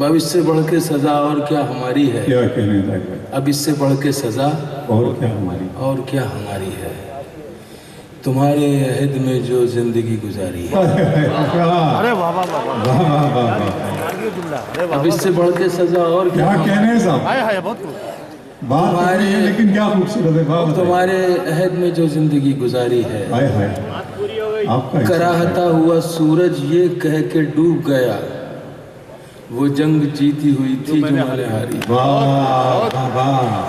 اب اس سے بڑھ کے سزا اور کیا ہماری ہے؟ کیا کہنے طاہر بھائی؟ اب اس سے بڑھ کے سزا اور کیا ہماری؟ اور کیا ہماری ہے؟ تمہارے عہد میں جو زندگی گزاری ہے، ارے واہ واہ واہ واہ واہ واہ واہ واہ، اب اس سے بڑھ کے سزا اور کیا کیا کہنے ہیں صاحب؟ ہائے ہائے بہت خوب بات تو نہیں ہے لیکن کیا خوبصورت ہے، واہ واہ۔ تمہارے عہد میں جو زندگی گزاری ہے، ہائے ہائے، آپ کا کراہتا ہوا سورج یہ کہہ کے ڈوب گیا، وہ جنگ جیتی ہوئی تھی جو میں نے ہاری۔ واہ واہ واہ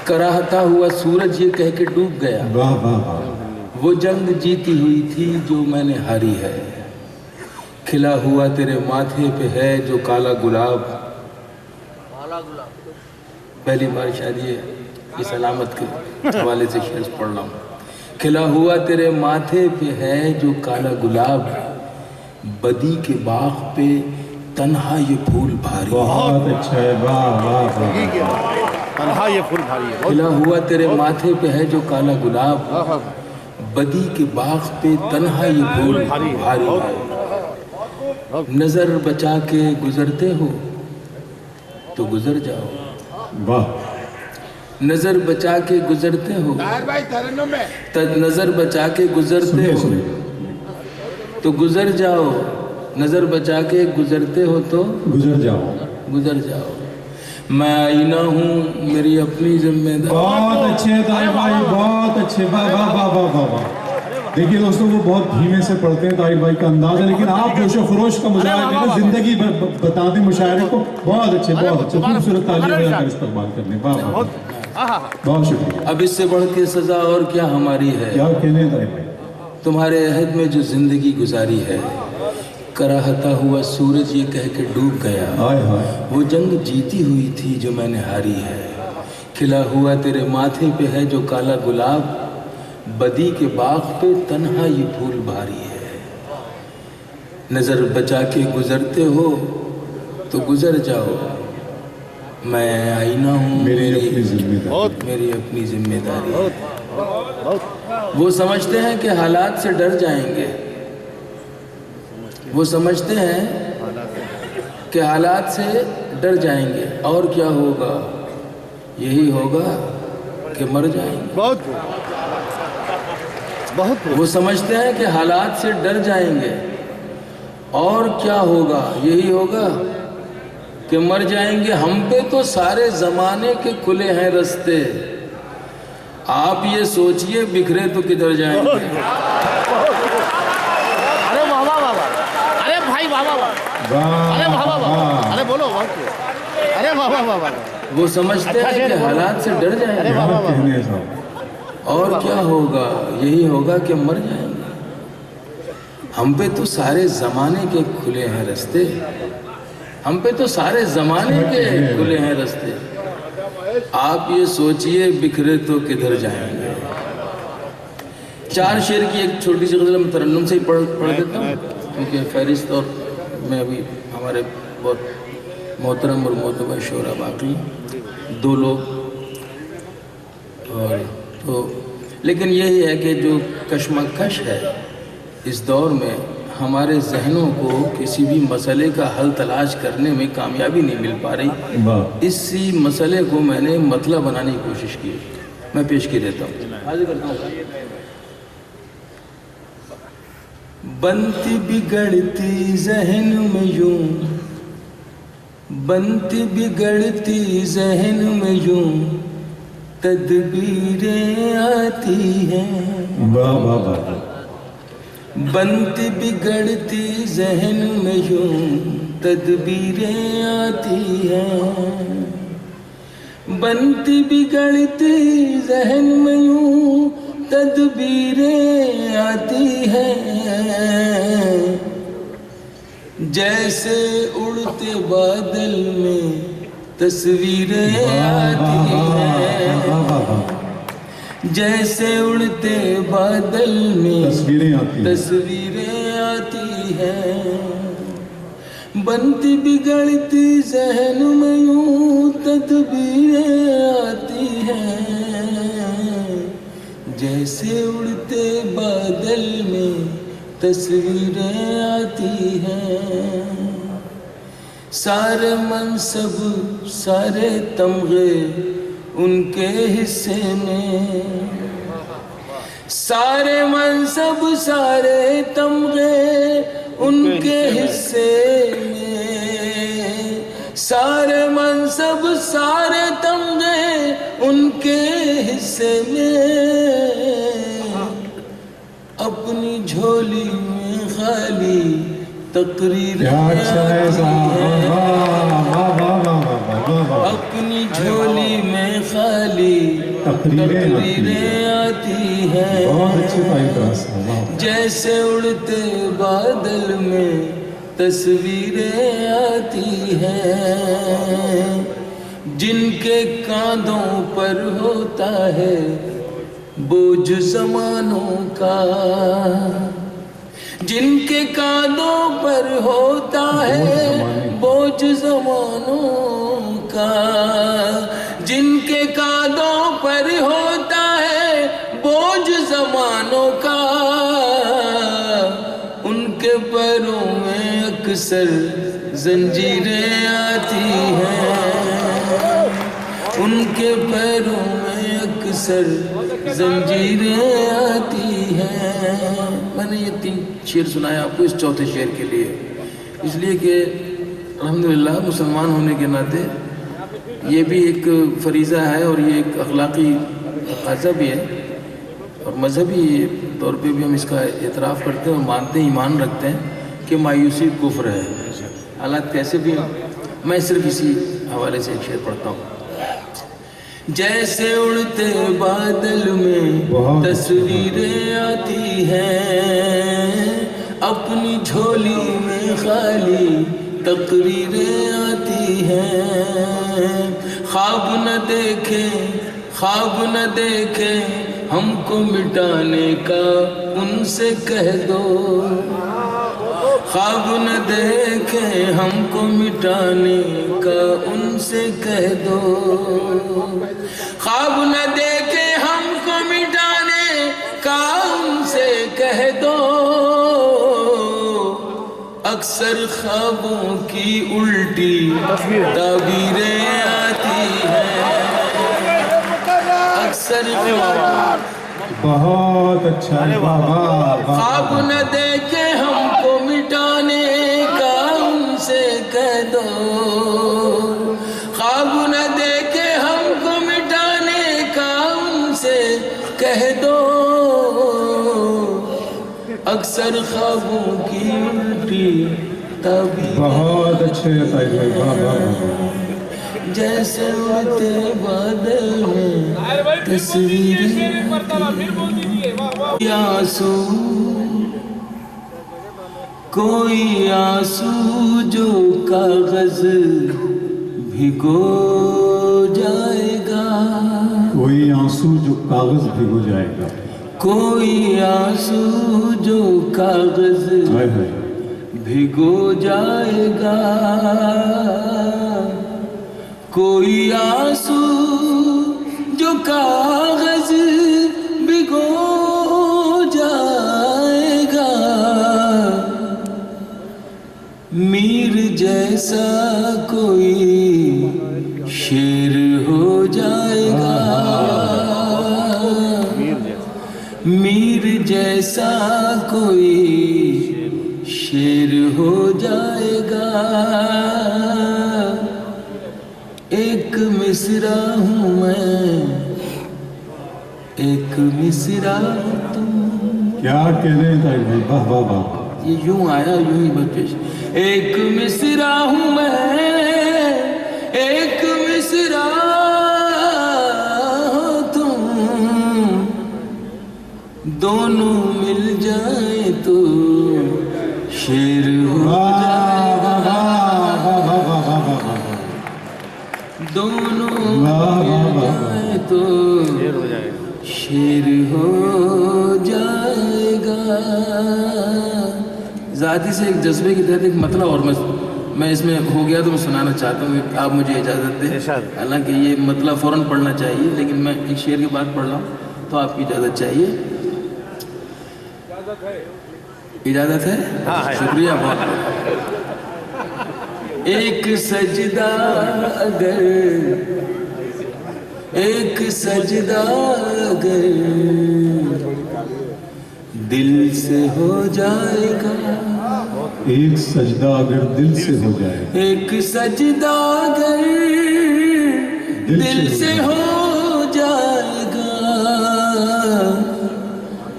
کراہتا ہوا سورج یہ کہہ کے ڈوب گیا، واہ واہ واہ، وہ جنگ جیتی ہوئی تھی جو میں نے ہاری ہے۔ کھلا ہوا تیرے ماتھے پہ ہے جو کالا گلاب، پہلی بار شاید یہ علامت کے حوالے سے شعر پڑھ رہا ہوں۔ کھلا ہوا تیرے ماتھے پہ ہے جو کالا گلاب، بدی کے باغ پہ تنہا یہ پھول بھاری۔ بہت اچھا ہے، واہ واہ واہ۔ تنہا یہ پھول بھاری ہے۔ کھلا ہوا تیرے ماتھے پہ ہے جو کالا گلاب، بدی کے باغ پہ تنہا یہ پھول بھاری ہے۔ نظر بچا کے گزرتے ہو تو گزر جاؤ، واہ، نظر بچا کے گزرتے ہو، نظر بچا کے گزرتے سنیے ہو سنیے، تو گزر جاؤ، نظر بچا کے گزرتے ہو تو گزر جاؤ۔ گزر جاؤ۔ میں آئینہ ہوں، میری اپنی ذمہ داری۔ بہت اچھے طاہر بھائی، بہت اچھے، واہ واہ واہ واہ واہ واہ۔ دیکھیے دوستوں، وہ بہت دھیمے سے پڑھتے ہیں طاہر بھائی کا انداز ہے، لیکن آپ جوش و خروش کا مظاہرہ کریں، زندگی بتاتے مشاعرے کو۔ بہت اچھے، بہت اچھے، خوبصورت تعلیم بجا کر استقبال کرنے، واہ واہ واہ، بہت شکریہ۔ اب اس سے بڑھ کے سزا اور کیا ہماری ہے؟ کیا کہنے ہیں طاہر بھائی؟ تمہارے عہد میں جو زندگی گزاری ہے، کراہتا ہوا سورج یہ کہہ کے ڈوب گیا، ہائے ہائے، وہ جنگ جیتی ہوئی تھی جو میں نے ہاری ہے۔ کھلا ہوا تیرے ماتھے پہ ہے جو کالا گلاب، بدی کے باغ پہ تنہا یہ پھول بھاری ہے۔ نظر بچا کے گزرتے ہو تو گزر جاؤ، میں آئینہ ہوں، میری اپنی ذمہ داری۔ میری اپنی ذمہ داری۔ وہ سمجھتے ہیں کہ حالات سے ڈر جائیں گے، وہ سمجھتے ہیں کہ حالات سے ڈر جائیں گے، اور کیا ہوگا؟ یہی ہوگا کہ مر جائیں گے۔ بہت بہت وہ سمجھتے ہیں کہ حالات سے ڈر جائیں گے، اور کیا ہوگا؟ یہی ہوگا کہ مر جائیں گے۔ ہم پہ تو سارے زمانے کے کھلے ہیں رستے، آپ یہ سوچئے بکھرے تو کدھر جائیں گے؟ ارے واہ واہ واہ واہ، ارے بھائی واہ واہ واہ، ارے واہ واہ واہ، ارے بولو ارے واہ واہ واہ واہ۔ وہ سمجھتے ہیں کہ حالات سے ڈر جائیں گے، کیا کہنے ہیں صاحب؟ اور کیا ہوگا؟ یہی ہوگا کہ مر جائیں گے۔ ہم پہ تو سارے زمانے کے کھلے ہیں رستے، ہم پہ تو سارے زمانے کے کھلے ہیں رستے، آپ یہ سوچئے بکھرے تو کدھر جائیں گے؟ چار شعر کی ایک چھوٹی سی غزل میں ترنم سے ہی پڑھ دیتا ہوں، کیونکہ فہرست اور میں ابھی ہمارے بہت محترم اور معتبر شعراء باقی دو لوگ، اور تو لیکن یہی ہے کہ جو کشمکش ہے اس دور میں، ہمارے ذہنوں کو کسی بھی مسئلے کا حل تلاش کرنے میں کامیابی نہیں مل پا رہی۔ واہ، اسی مسئلے کو میں نے مطلب بنانے کی کوشش کی، میں پیش کی دیتا ہوں، حاضر کرتا ہوں۔ بنتی بگڑتی ذہن میں یوں، بنتی بگڑتی ذہن میں یوں تدبیریں آتی ہیں، واہ واہ واہ، بنتی بگڑتی ذہن میں یوں تدبیریں آتی ہیں، بنتی بگڑتی ذہن میں یوں تدبیریں آتی ہیں، جیسے اڑتے بادل میں تصویریں آتی ہیں، جیسے اڑتے بادل میں تصویریں آتی ہیں، تصویریں آتی ہیں، بنتی بگڑتی ذہن میں یوں تدبیریں آتی ہیں، جیسے اڑتے بادل میں تصویریں آتی ہیں، سارے منصب سارے تمغے ان کے حصے میں، سارے منصب سارے تمغے ان کے حصے میں، سارے منصب سارے تمغے ان کے حصے میں، اپنی جھولی میں خالی تقریر اپنی جھولی میں خالی تقریریں آتی ہیں، جیسے اڑتے بادل میں تصویریں آتی ہیں، جن کے کاندھوں پر ہوتا ہے بوجھ زمانوں کا، جن کے کاندھوں پر ہوتا ہے بوجھ زمانوں کا، جن کے کاندھوں پر ہوتا ہے بوجھ زمانوں کا، ان کے پیروں میں اکثر زنجیریں آتی ہیں، ان کے پیروں میں اکثر زنجیریں آتی ہیں۔ میں نے یہ 3 شعر سنایا آپ کو اس چوتھے شعر کے لیے، اس لیے کہ الحمدللہ مسلمان ہونے کے ناطے یہ بھی ایک فریضہ ہے اور یہ ایک اخلاقی تقاضا بھی ہے، اور مذہبی طور پہ بھی ہم اس کا اعتراف کرتے ہیں اور مانتے ہیں، ایمان رکھتے ہیں کہ مایوسی کفر ہے، حالات کیسے بھی ہوں۔ میں صرف اسی حوالے سے ایک شعر پڑھتا ہوں۔ جیسے اڑتے بادل میں تصویریں آتی ہیں، اپنی جھولی میں خالی تقریریں آتی ہیں، خواب نہ دیکھیں ہم کو مٹانے کا ان سے کہہ دو، خواب نہ دیکھیں ہم کو مٹانے کا ان سے کہہ دو، خواب نہ دیکھیں ہم کو مٹانے کا ان سے کہہ دو، اکثر خوابوں کی الٹی تعبیریں آتی ہیں، اکثر بہت اچھا، خواب نہ دیکھیں ہم کو مٹانے کا ان سے کہہ دو، خواب نہ دیکھیں ہم کو مٹانے کا ان سے کہہ دو، اکثر خوابوں کی الٹی تعبیر بہت اچھے جیسے اڑتے بادل میں تصویریں آنسو، کوئی آنسو جو کاغذ بھگو جائے گا، کوئی آنسو جو کاغذ بھگو جائے گا، کوئی آنسو جو کاغذ بھگو جائے گا، کوئی آنسو جو کاغذ بھگو جائے گا، میر جیسا کوئی شیر ہو جائے گا، میر جیسا کوئی شیر ہو جائے گا، ایک مصرع ہوں میں ایک مصرع تم، کیا کہنے ہیں بھائی، واہ واہ واہ، یہ یوں آیا یوں ہی بچ، ایک مصرع ہوں میں ایک مصرع تم، دونوں مل جائیں تو شیر ہو جائے گا، دونوں مل جائیں تو شیر ہو جائے گا۔ ذاتی سے ایک جذبے کی تحت ایک مطلب اور میں اس میں ہو گیا تو میں سنانا چاہتا ہوں، آپ مجھے اجازت دیں، حالانکہ یہ مطلب فوراً پڑھنا چاہیے لیکن میں ایک شعر کے بعد پڑھ رہا ہوں تو آپ کی اجازت چاہیے۔ اجازت ہے؟ شکریہ بہت بہت۔ ایک سجدہ اگر دل سے ہو جائے گا, ایک سجدہ اگر دل سے ہو جائے, ایک سجدہ اگر دل سے ہو جائے گا,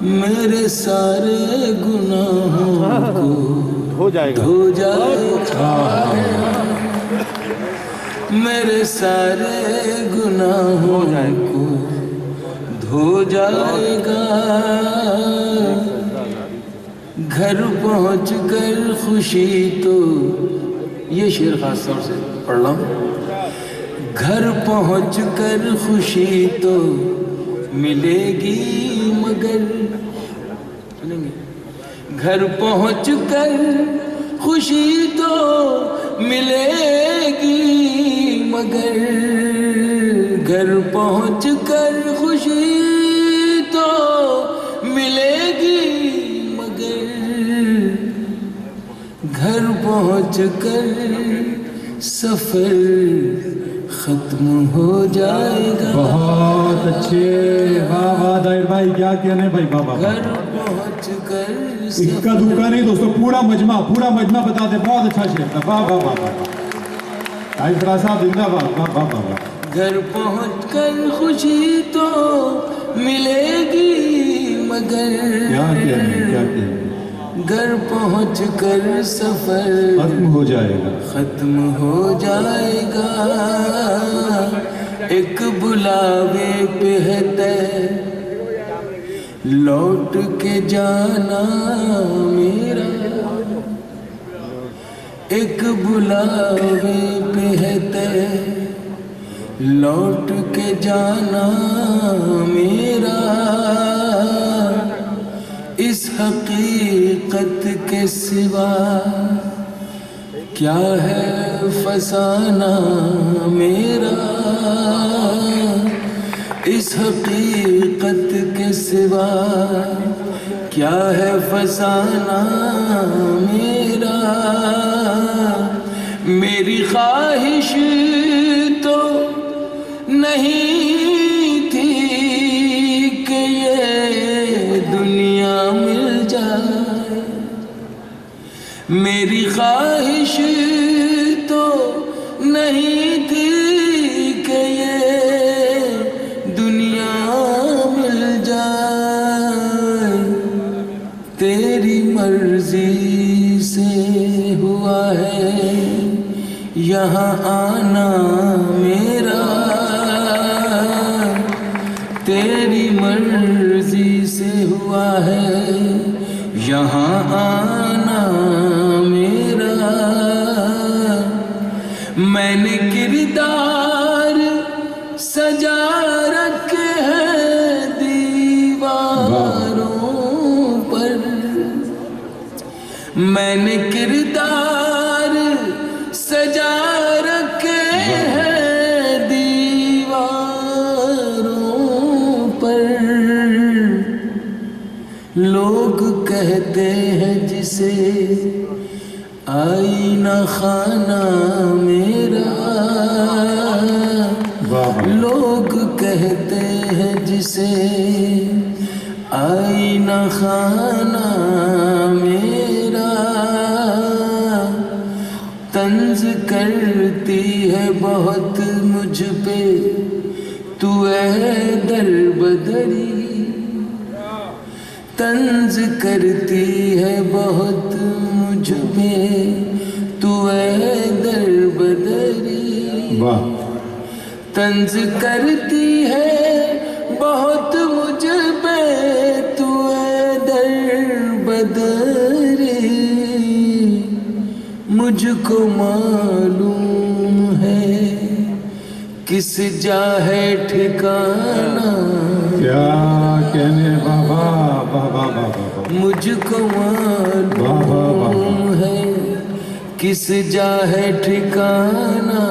میرے سارے گناہوں کو ہو جائے گا, دھو جائے گا, میرے سارے گناہوں کو دھو جائے گا. گھر پہنچ کر خوشی تو, یہ شعر خاص طور سے پڑھ رہا ہوں, گھر پہنچ کر خوشی تو ملے گی مگر, گھر پہنچ کر خوشی تو ملے گی مگر, گھر پہنچ کر خوشی تو ملے گی مگر, گھر پہنچ کر سفر ختم ہو جائے گا. بہت اچھے, واہ واہ طاہر بھائی, کیا کہنے بھائی, بابا گھر پہنچ کر اکا دکا نہیں دوستو, پورا مجمع بتا دے, بہت اچھا شعر تھا, واہ واہ واہ واہ, طاہر فراز صاحب زندہ باد, واہ واہ واہ واہ. گھر پہنچ کر خوشی تو ملے گی مگر, کیا کہنے, گھر پہنچ کر سفر ختم ہو جائے گا, ختم ہو جائے گا. ایک بلاوے پہ ہے طے لوٹ کے جانا میرا, ایک بلاوے پہ ہے طے لوٹ کے جانا میرا, اس حقیقت کے سوا کیا ہے فسانہ میرا, اس حقیقت کے سوا کیا ہے فسانہ میرا. میری خواہش تو نہیں تھی کہ یہ دنیا مل جائے, میری خواہش تو نہیں تھی کہ یہ دنیا مل جائے, تیری مرضی سے ہوا ہے یہاں آنا میرا, تیری مرضی سے ہوا ہے یہاں آنا میرا. میں نے کردار سجا رکھے ہیں دیواروں پر, میں نے کردار سجا رکھے ہیں دیواروں پر, لوگ کہتے ہیں جسے آئینہ خانہ میرا, لوگ کہتے ہیں جسے آئینہ خانہ میرا, طنز کرتی ہے بہت مجھ پہ تو اے در بدری, طنز کرتی ہے بہت مجھ پہ تو اے در بدری, طنز کرتی ہے بہت مجھ پہ تو اے در بدری, مجھ کو معلوم ہے کس جا ہے ٹھکانہ, کیا کہنے, بابا بابا بابا, مجھ کو معلوم ہے کس جا ہے ٹھکانہ